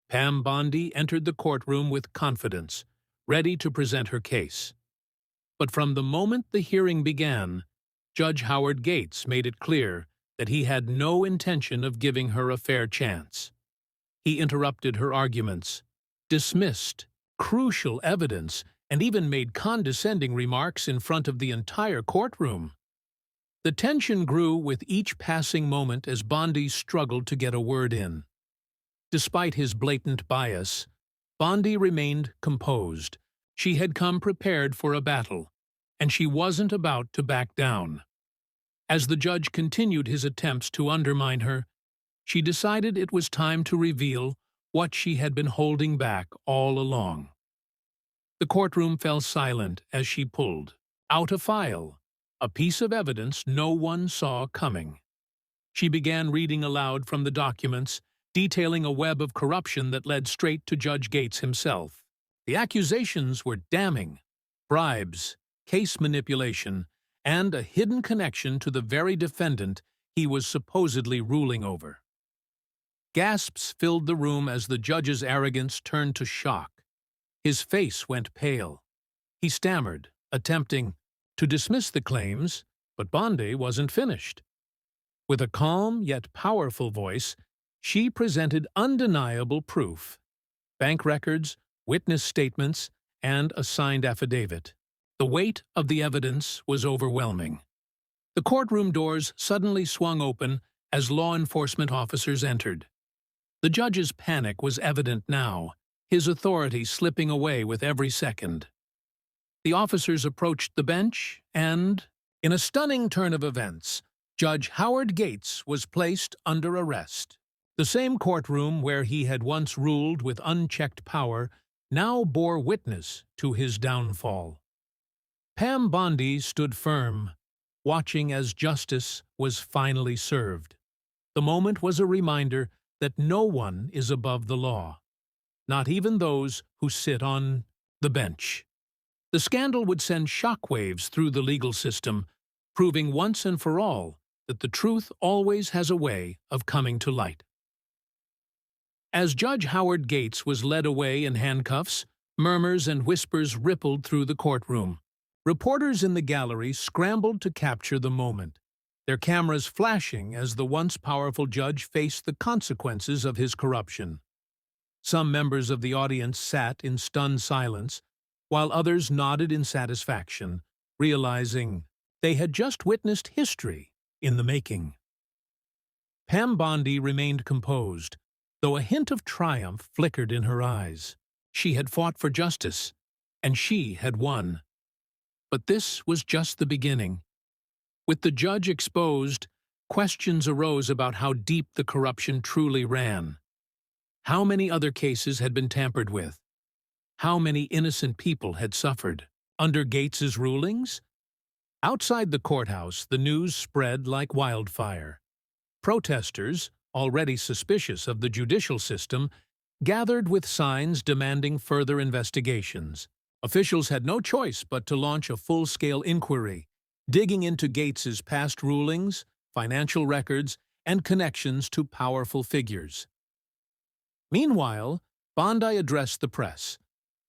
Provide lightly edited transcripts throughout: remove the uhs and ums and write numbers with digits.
Pam Bondi entered the courtroom with confidence, ready to present her case. But from the moment the hearing began, Judge Howard Gates made it clear that he had no intention of giving her a fair chance. He interrupted her arguments, dismissed crucial evidence, and even made condescending remarks in front of the entire courtroom. The tension grew with each passing moment as Bondi struggled to get a word in. Despite his blatant bias, Bondi remained composed. She had come prepared for a battle, and she wasn't about to back down. As the judge continued his attempts to undermine her, she decided it was time to reveal what she had been holding back all along. The courtroom fell silent as she pulled out a file, a piece of evidence no one saw coming. She began reading aloud from the documents, detailing a web of corruption that led straight to Judge Gates himself. The accusations were damning: bribes, case manipulation, and a hidden connection to the very defendant he was supposedly ruling over. Gasps filled the room as the judge's arrogance turned to shock. His face went pale. He stammered, attempting to dismiss the claims, but Bondi wasn't finished. With a calm yet powerful voice, she presented undeniable proof: bank records, witness statements, and a signed affidavit. The weight of the evidence was overwhelming. The courtroom doors suddenly swung open as law enforcement officers entered. The judge's panic was evident now, his authority slipping away with every second. The officers approached the bench, and, in a stunning turn of events, Judge Howard Gates was placed under arrest. The same courtroom where he had once ruled with unchecked power now bore witness to his downfall. Pam Bondi stood firm, watching as justice was finally served. The moment was a reminder that no one is above the law, not even those who sit on the bench. The scandal would send shockwaves through the legal system, proving once and for all that the truth always has a way of coming to light. As Judge Howard Gates was led away in handcuffs, murmurs and whispers rippled through the courtroom. Reporters in the gallery scrambled to capture the moment, their cameras flashing as the once powerful judge faced the consequences of his corruption. Some members of the audience sat in stunned silence, while others nodded in satisfaction, realizing they had just witnessed history in the making. Pam Bondi remained composed, though a hint of triumph flickered in her eyes. She had fought for justice, and she had won. But this was just the beginning. With the judge exposed, questions arose about how deep the corruption truly ran. How many other cases had been tampered with? How many innocent people had suffered under Gates's rulings? Outside the courthouse, the news spread like wildfire. Protesters, already suspicious of the judicial system, gathered with signs demanding further investigations. Officials had no choice but to launch a full-scale inquiry, digging into Gates's past rulings, financial records, and connections to powerful figures. Meanwhile, Bondi addressed the press.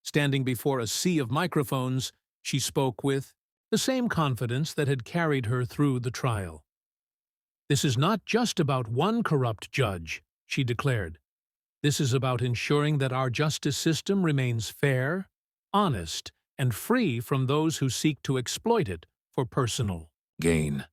Standing before a sea of microphones, she spoke with the same confidence that had carried her through the trial. "This is not just about one corrupt judge," she declared. "This is about ensuring that our justice system remains fair, honest, and free from those who seek to exploit it for personal gain."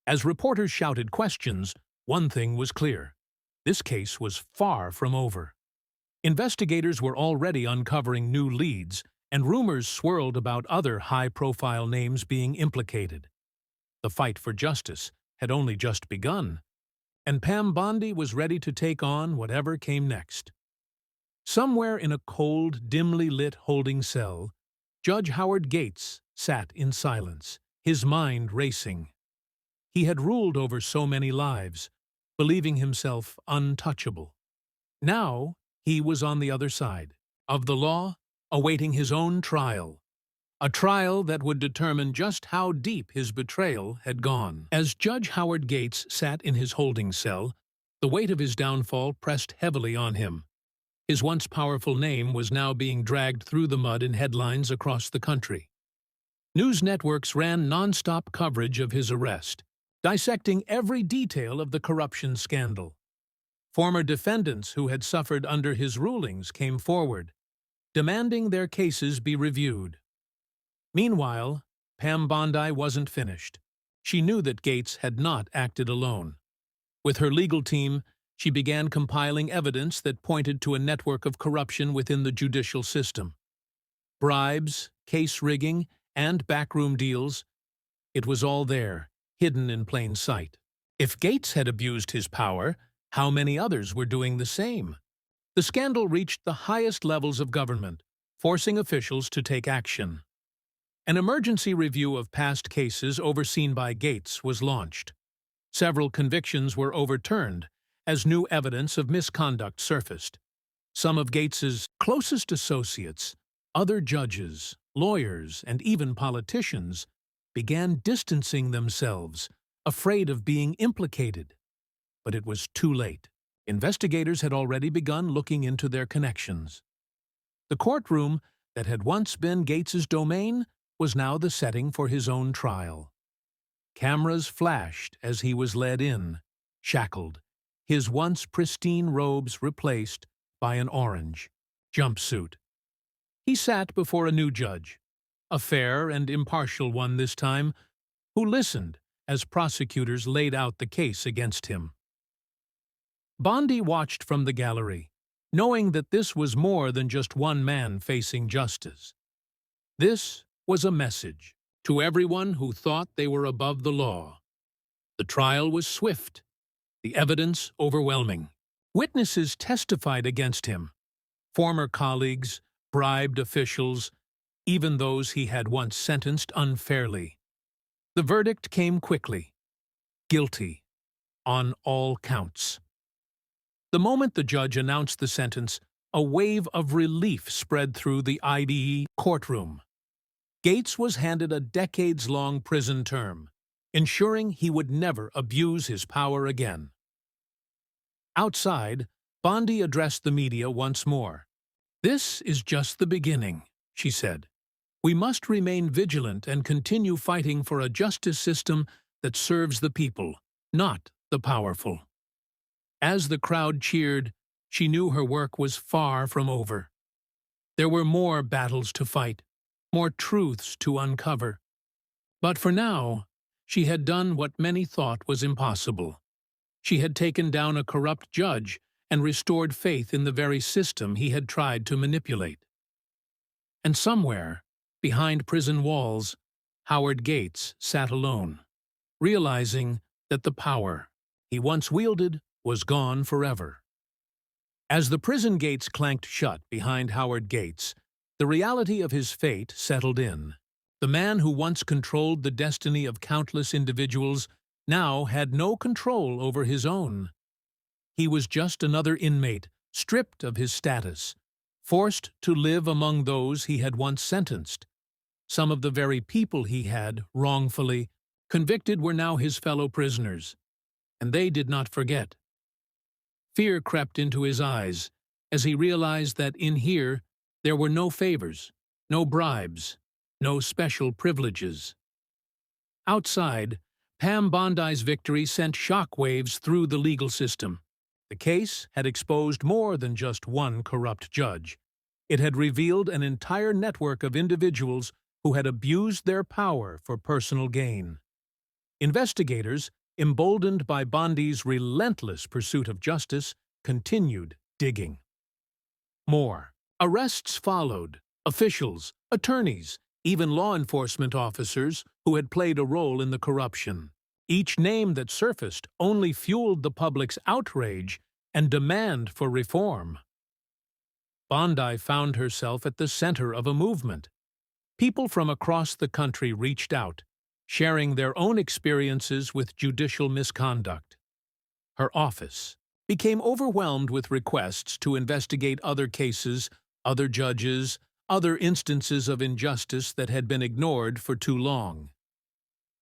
As reporters shouted questions, one thing was clear: this case was far from over. Investigators were already uncovering new leads, and rumors swirled about other high-profile names being implicated. The fight for justice had only just begun, and Pam Bondi was ready to take on whatever came next. Somewhere in a cold, dimly lit holding cell, Judge Howard Gates sat in silence, his mind racing. He had ruled over so many lives, believing himself untouchable. Now he was on the other side of the law, awaiting his own trial, a trial that would determine just how deep his betrayal had gone. As Judge Howard Gates sat in his holding cell, the weight of his downfall pressed heavily on him. His once powerful name was now being dragged through the mud in headlines across the country. News networks ran non-stop coverage of his arrest, dissecting every detail of the corruption scandal. Former defendants who had suffered under his rulings came forward, demanding their cases be reviewed. Meanwhile, Pam Bondi wasn't finished. She knew that Gates had not acted alone. With her legal team, she began compiling evidence that pointed to a network of corruption within the judicial system. Bribes, case rigging, and backroom deals, it was all there, hidden in plain sight. If Gates had abused his power, how many others were doing the same? The scandal reached the highest levels of government, forcing officials to take action. An emergency review of past cases overseen by Gates was launched. Several convictions were overturned as new evidence of misconduct surfaced. Some of Gates's closest associates, other judges, lawyers, and even politicians began distancing themselves, afraid of being implicated. But it was too late. Investigators had already begun looking into their connections. The courtroom that had once been Gates's domain was now the setting for his own trial. Cameras flashed as he was led in, shackled, his once pristine robes replaced by an orange jumpsuit. He sat before a new judge, a fair and impartial one this time, who listened as prosecutors laid out the case against him. Bondi watched from the gallery, knowing that this was more than just one man facing justice. This was a message to everyone who thought they were above the law. The trial was swift, the evidence overwhelming. Witnesses testified against him, former colleagues, bribed officials, even those he had once sentenced unfairly. The verdict came quickly, guilty, on all counts. The moment the judge announced the sentence, a wave of relief spread through the IDE courtroom. Gates was handed a decades-long prison term, ensuring he would never abuse his power again. Outside, Bondi addressed the media once more. "This is just the beginning," she said. "We must remain vigilant and continue fighting for a justice system that serves the people, not the powerful." As the crowd cheered, she knew her work was far from over. There were more battles to fight, more truths to uncover. But for now, she had done what many thought was impossible. She had taken down a corrupt judge and restored faith in the very system he had tried to manipulate. And somewhere, behind prison walls, Howard Gates sat alone, realizing that the power he once wielded was gone forever. As the prison gates clanked shut behind Howard Gates, the reality of his fate settled in. The man who once controlled the destiny of countless individuals now had no control over his own. He was just another inmate, stripped of his status, forced to live among those he had once sentenced. Some of the very people he had, wrongfully, convicted were now his fellow prisoners, and they did not forget. Fear crept into his eyes as he realized that in here there were no favors, no bribes, no special privileges. Outside, Pam Bondi's victory sent shockwaves through the legal system. The case had exposed more than just one corrupt judge. It had revealed an entire network of individuals who had abused their power for personal gain. Investigators, emboldened by Bondi's relentless pursuit of justice, continued digging. More arrests followed. Officials, attorneys, even law enforcement officers who had played a role in the corruption. Each name that surfaced only fueled the public's outrage and demand for reform. Bondi found herself at the center of a movement. People from across the country reached out, sharing their own experiences with judicial misconduct. Her office became overwhelmed with requests to investigate other cases, other judges, other instances of injustice that had been ignored for too long.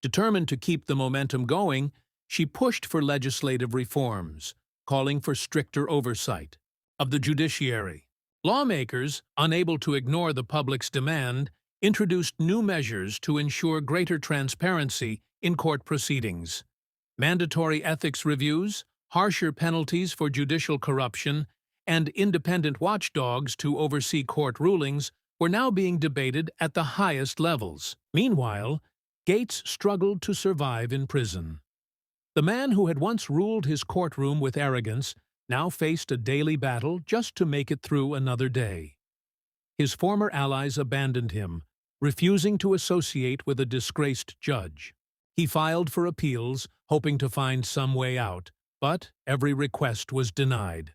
Determined to keep the momentum going, she pushed for legislative reforms, calling for stricter oversight. of the judiciary. Lawmakers, unable to ignore the public's demand, introduced new measures to ensure greater transparency in court proceedings. Mandatory ethics reviews, harsher penalties for judicial corruption, and independent watchdogs to oversee court rulings were now being debated at the highest levels. Meanwhile, Gates struggled to survive in prison. The man who had once ruled his courtroom with arrogance now faced a daily battle just to make it through another day. His former allies abandoned him, refusing to associate with a disgraced judge. He filed for appeals, hoping to find some way out, but every request was denied.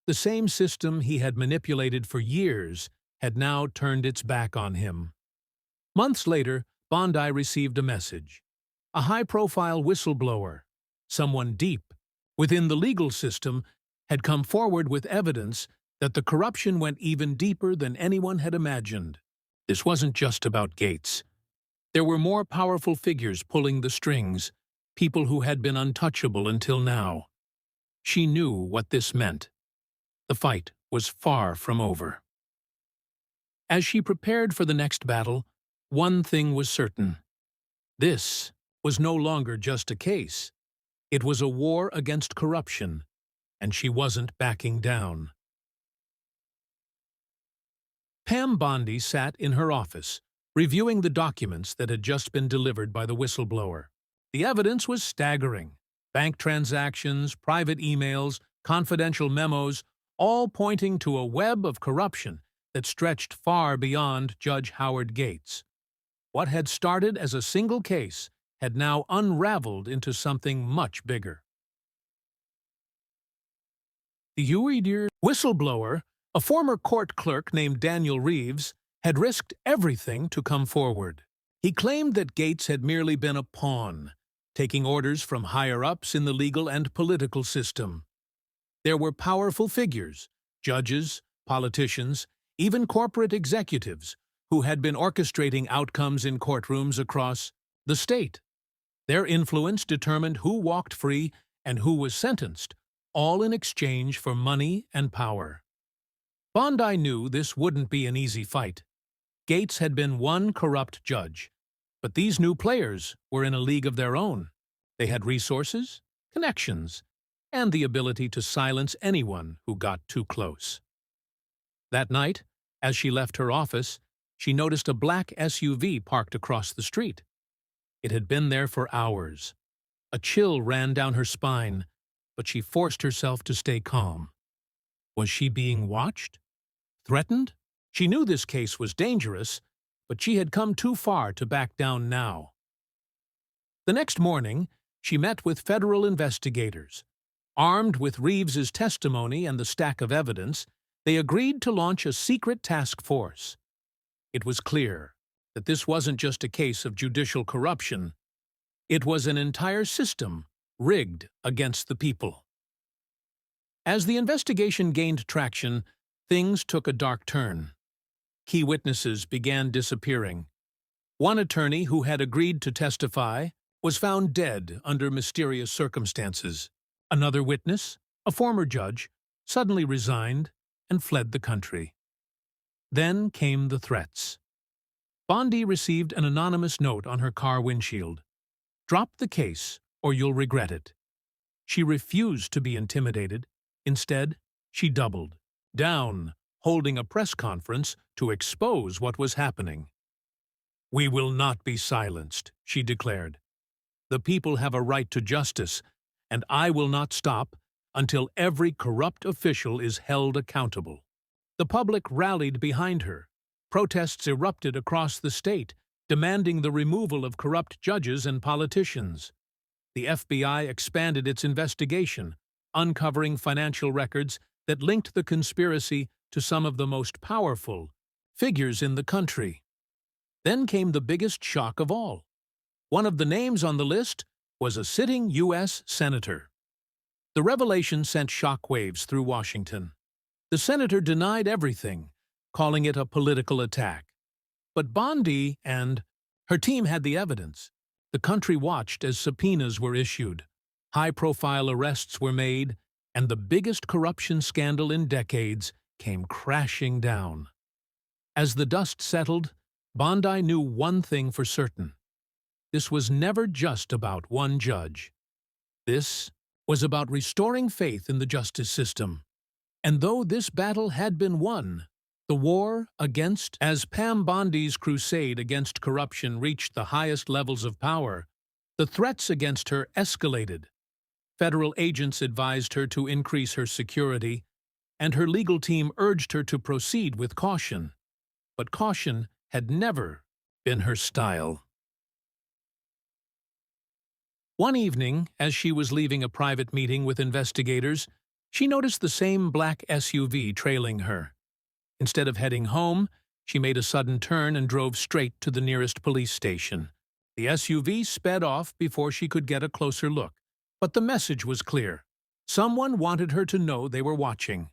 The same system he had manipulated for years had now turned its back on him. Months later, Bondi received a message. A high-profile whistleblower, someone deep within the legal system, had come forward with evidence that the corruption went even deeper than anyone had imagined. This wasn't just about Gates. There were more powerful figures pulling the strings, people who had been untouchable until now. She knew what this meant. The fight was far from over. As she prepared for the next battle, one thing was certain. This was no longer just a case. It was a war against corruption, and she wasn't backing down. Pam Bondi sat in her office, reviewing the documents that had just been delivered by the whistleblower. The evidence was staggering. Bank transactions, private emails, confidential memos, all pointing to a web of corruption that stretched far beyond Judge Howard Gates. What had started as a single case had now unraveled into something much bigger. The unedited whistleblower, a former court clerk named Daniel Reeves, had risked everything to come forward. He claimed that Gates had merely been a pawn, taking orders from higher-ups in the legal and political system. There were powerful figures, judges, politicians, even corporate executives, who had been orchestrating outcomes in courtrooms across the state. Their influence determined who walked free and who was sentenced, all in exchange for money and power. Bondi knew this wouldn't be an easy fight. Gates had been one corrupt judge, but these new players were in a league of their own. They had resources, connections, and the ability to silence anyone who got too close. That night, as she left her office, she noticed a black SUV parked across the street. It had been there for hours. A chill ran down her spine, but she forced herself to stay calm. Was she being watched? Threatened? She knew this case was dangerous, but she had come too far to back down now. The next morning, she met with federal investigators. Armed with Reeves's testimony and the stack of evidence, they agreed to launch a secret task force. It was clear that this wasn't just a case of judicial corruption. It was an entire system rigged against the people. As the investigation gained traction, things took a dark turn. Key witnesses began disappearing. One attorney who had agreed to testify was found dead under mysterious circumstances. Another witness, a former judge, suddenly resigned and fled the country. Then came the threats. Bondi received an anonymous note on her car windshield. "Drop the case, or you'll regret it." She refused to be intimidated. Instead, she doubled down, holding a press conference to expose what was happening. "We will not be silenced," she declared. "The people have a right to justice, and I will not stop until every corrupt official is held accountable." The public rallied behind her. Protests erupted across the state, demanding the removal of corrupt judges and politicians. The FBI expanded its investigation, uncovering financial records that linked the conspiracy to some of the most powerful figures in the country. Then came the biggest shock of all. One of the names on the list was a sitting U.S. senator. The revelation sent shockwaves through Washington. The senator denied everything, calling it a political attack. But Bondi and her team had the evidence. The country watched as subpoenas were issued. High-profile arrests were made, and the biggest corruption scandal in decades came crashing down. As the dust settled, Bondi knew one thing for certain. This was never just about one judge. This was about restoring faith in the justice system. And though this battle had been won, the war against, as Pam Bondi's crusade against corruption reached the highest levels of power, the threats against her escalated. Federal agents advised her to increase her security, and her legal team urged her to proceed with caution. But caution had never been her style. One evening, as she was leaving a private meeting with investigators, she noticed the same black SUV trailing her. Instead of heading home, she made a sudden turn and drove straight to the nearest police station. The SUV sped off before she could get a closer look, but the message was clear. Someone wanted her to know they were watching.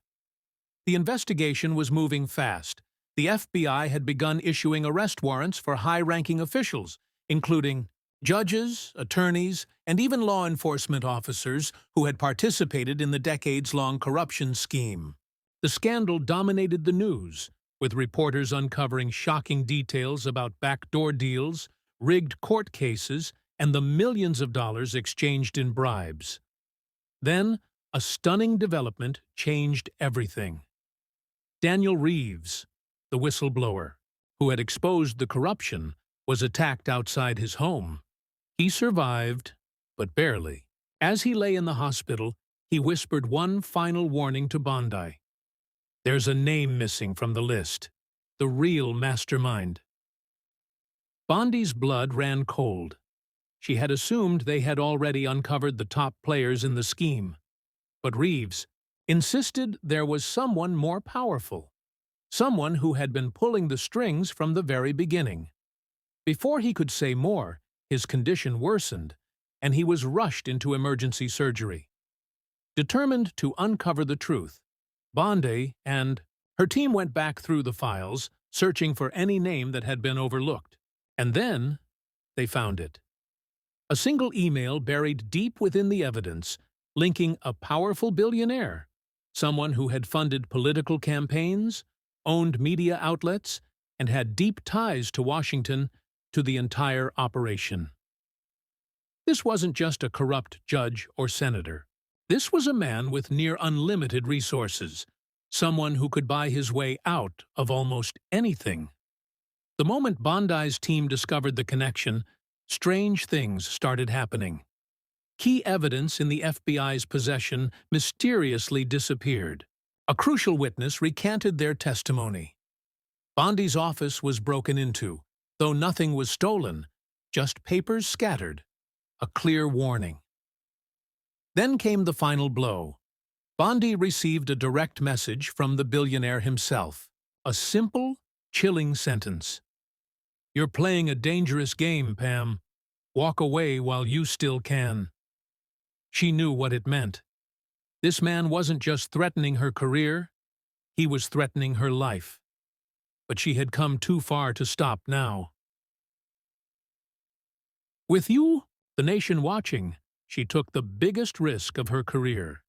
The investigation was moving fast. The FBI had begun issuing arrest warrants for high-ranking officials, including judges, attorneys, and even law enforcement officers who had participated in the decades-long corruption scheme. The scandal dominated the news, with reporters uncovering shocking details about backdoor deals, rigged court cases, and the millions of dollars exchanged in bribes. Then, a stunning development changed everything. Daniel Reeves, the whistleblower, who had exposed the corruption, was attacked outside his home. He survived, but barely. As he lay in the hospital, he whispered one final warning to Bondi. "There's a name missing from the list. The real mastermind." Bondi's blood ran cold. She had assumed they had already uncovered the top players in the scheme. But Reeves insisted there was someone more powerful, someone who had been pulling the strings from the very beginning. Before he could say more, his condition worsened, and he was rushed into emergency surgery. Determined to uncover the truth, Bondi and her team went back through the files, searching for any name that had been overlooked. And then they found it. A single email buried deep within the evidence, linking a powerful billionaire, someone who had funded political campaigns, owned media outlets, and had deep ties to Washington, to the entire operation. This wasn't just a corrupt judge or senator. This was a man with near unlimited resources, someone who could buy his way out of almost anything. The moment Bondi's team discovered the connection, strange things started happening. Key evidence in the FBI's possession mysteriously disappeared. A crucial witness recanted their testimony. Bondi's office was broken into, though nothing was stolen, just papers scattered. A clear warning. Then came the final blow. Bondi received a direct message from the billionaire himself. A simple, chilling sentence. "You're playing a dangerous game, Pam. Walk away while you still can." She knew what it meant. This man wasn't just threatening her career, he was threatening her life. But she had come too far to stop now. With you, the nation watching, she took the biggest risk of her career.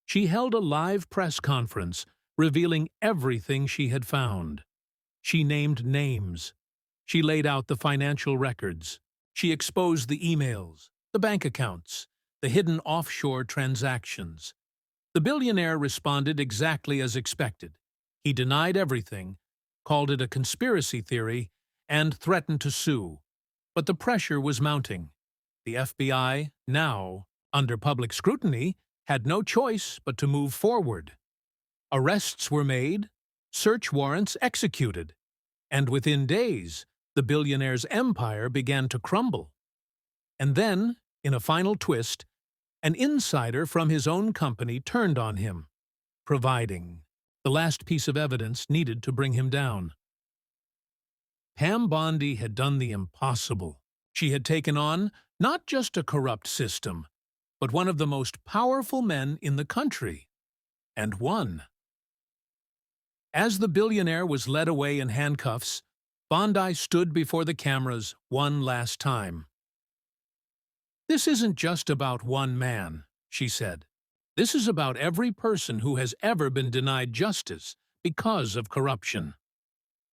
She held a live press conference, revealing everything she had found. She named names. She laid out the financial records. She exposed the emails, the bank accounts, the hidden offshore transactions. The billionaire responded exactly as expected. He denied everything, called it a conspiracy theory, and threatened to sue. But the pressure was mounting. The FBI, now under public scrutiny, had no choice but to move forward. Arrests were made, search warrants executed, and within days, the billionaire's empire began to crumble. And then, in a final twist, an insider from his own company turned on him, providing the last piece of evidence needed to bring him down. Pam Bondi had done the impossible. She had taken on not just a corrupt system, but one of the most powerful men in the country, and won. As the billionaire was led away in handcuffs, Bondi stood before the cameras one last time. "This isn't just about one man," she said. This is about every person who has ever been denied justice because of corruption.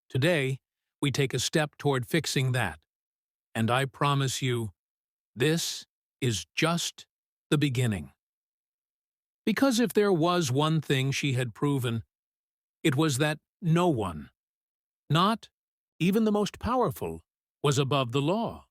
Today, we take a step toward fixing that, and I promise you, this is just the beginning. Because if there was one thing she had proven, it was that no one, not even the most powerful, was above the law.